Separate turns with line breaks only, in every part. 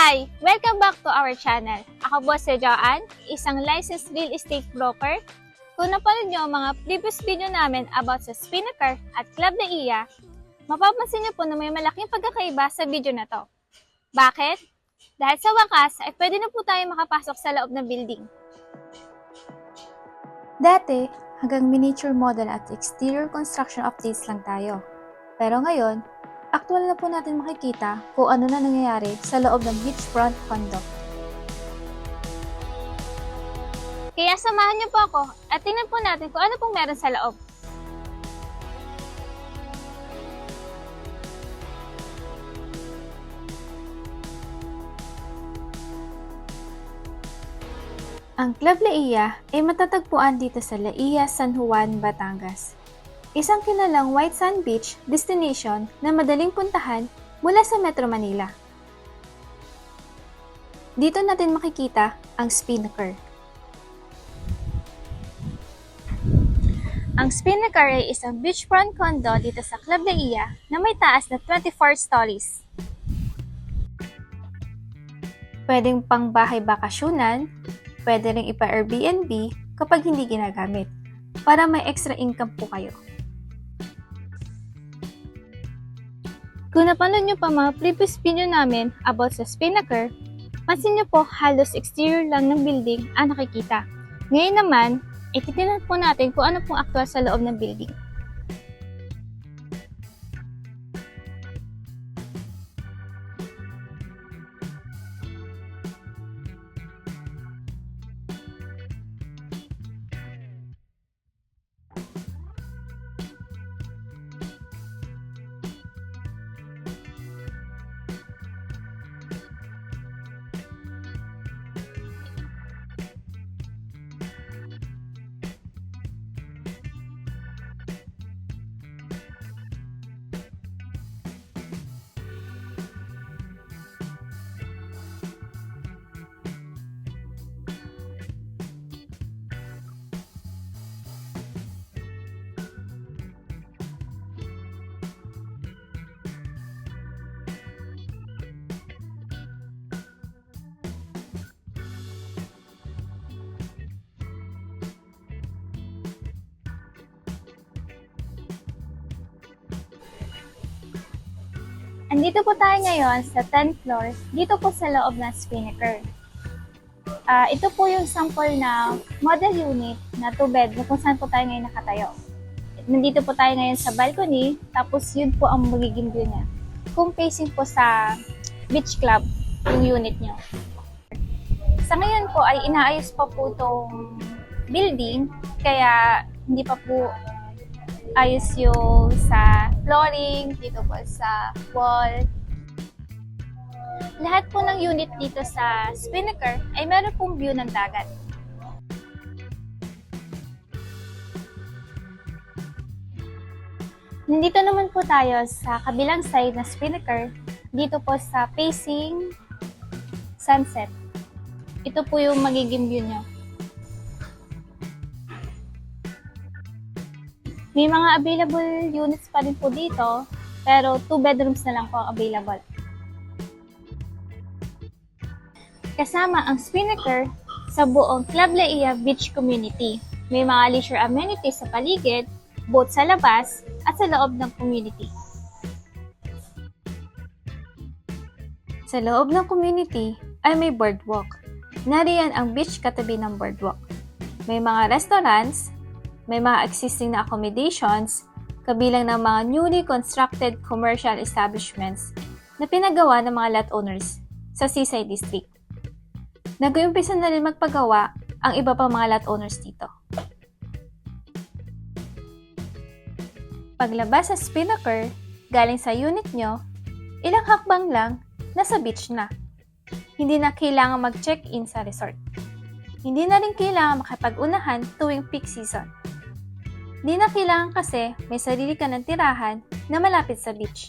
Hi! Welcome back to our channel. Ako po si Joanne, isang licensed real estate broker. Kung napanood nyo ang mga previous video namin about sa Spinnaker at Club de Ia, mapapansin nyo po na may malaking pagkakaiba sa video na to. Bakit? Dahil sa wakas ay pwede na po tayo makapasok sa loob ng building.
Dati, hanggang miniature model at exterior construction updates lang tayo. Pero ngayon, aktual na po natin makikita kung ano na nangyayari sa loob ng beachfront condo.
Kaya samahan niyo po ako at tingnan po natin kung ano pong meron sa loob.
Ang Club Laia ay matatagpuan dito sa Laia, San Juan, Batangas. Isang kilalang white sand beach destination na madaling puntahan mula sa Metro Manila. Dito natin makikita ang Spinnaker.
Ang Spinnaker ay isang beachfront condo dito sa Club de Ia na may taas na 24 stories.
Pwedeng pang bahay bakasyunan, pwede rin ipa-Airbnb kapag hindi ginagamit, para may extra income po kayo.
Kung napanood nyo pa mga previous video namin about sa Spinnaker, pansin nyo po halos exterior lang ng building ang nakikita. Ngayon naman, ititignan po natin kung ano pong aktual sa loob ng building. Andito po tayo ngayon sa 10th floor, dito po sa loob ng Spinnaker. Ito po yung sample na model unit na 2-bed kung saan po tayo ngayon nakatayo. Nandito po tayo ngayon sa balcony, tapos yun po ang magiging view niya. Kung facing po sa beach club yung unit niyo. Sa ngayon po ay inaayos pa po itong building, kaya hindi pa po ayos yung sa flooring, dito po sa wall. Lahat po ng unit dito sa Spinnaker ay meron pong view ng dagat. Nandito naman po tayo sa kabilang side ng Spinnaker, dito po sa facing sunset. Ito po yung magiging view nyo. May mga available units pa rin po dito, pero 2 bedrooms na lang po ang available. Kasama ang Spinnaker sa buong Club Laia Beach Community. May mga leisure amenities sa paligid, both sa labas at sa loob ng community.
Sa loob ng community ay may boardwalk. Nariyan ang beach katabi ng boardwalk. May mga restaurants, may mga existing na accommodations, kabilang ng mga newly constructed commercial establishments na pinagawa ng mga lot owners sa Seaside District. Nag-uumpisa na rin magpagawa ang iba pang mga lot owners dito. Paglabas sa Spinnaker, galing sa unit nyo, ilang hakbang lang, nasa beach na. Hindi na kailangan mag-check-in sa resort. Hindi na rin kailangan makipag-unahan tuwing peak season. Di na kailangan kasi may sarili ka ng tirahan na malapit sa beach.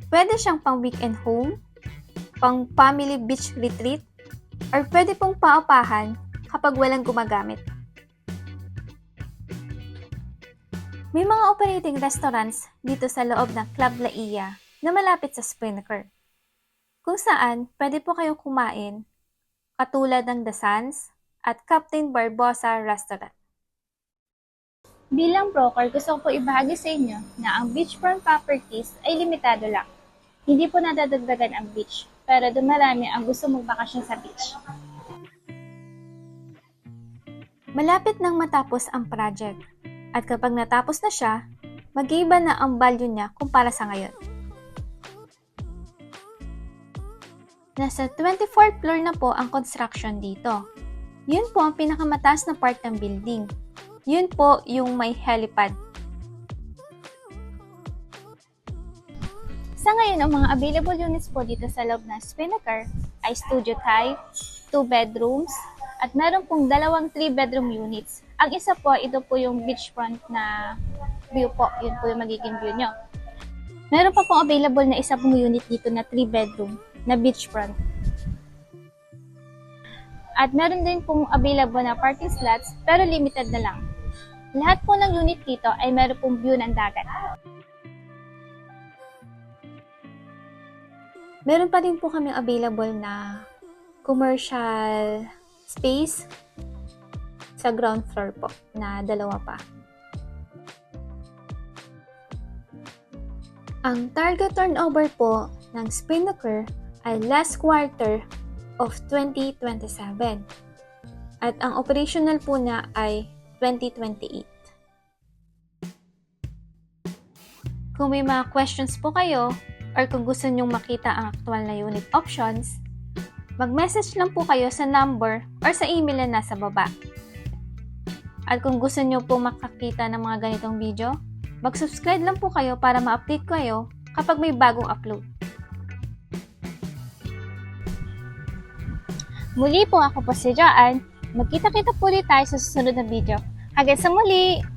Pwede siyang pang weekend home, pang family beach retreat, or pwede pong paupahan kapag walang gumagamit. May mga operating restaurants dito sa loob ng Club Laia na malapit sa Spinnaker. kung saan pwede po kayong kumain katulad ng The Sands at Captain Barbosa Restaurant.
Bilang broker, gusto ko po ibahagi sa inyo na ang beachfront properties ay limitado lang. Hindi po nadadagdagan ang beach, pero dumarami ang gusto magbakasyon sa beach.
Malapit nang matapos ang project at kapag natapos na siya, mag-iiba na ang value niya kumpara sa ngayon. Nasa 24th floor na po ang construction dito. Yun po ang pinakamataas na part ng building. Yun po yung may helipad.
Sa ngayon, ang mga available units po dito sa loob ng Spinnaker ay studio type, 2 bedrooms, at meron pong 2 3-bedroom units. Ang isa po, ito po yung beachfront na view po. Yun po yung magiging view nyo. Meron pa pong available na isa pong unit dito na 3-bedroom na beachfront. At meron din pong available na parking slots pero limited na lang. Lahat po ng unit dito ay meron pong view ng dagat.
Meron pa rin po kaming available na commercial space sa ground floor po na 2 pa. Ang target turnover po ng Spinnaker ay last quarter of 2027 at ang operational po na ay 2028. Kung may mga questions po kayo or kung gusto nyong makita ang aktual na unit options, mag-message lang po kayo sa number or sa email na nasa baba. At kung gusto nyo po makakita ng mga ganitong video, mag-subscribe lang po kayo para ma-update kayo kapag may bagong upload.
Muli po ako po si Joanne. Magkita-kita po ulit tayo sa susunod na video. Hanggang sa muli!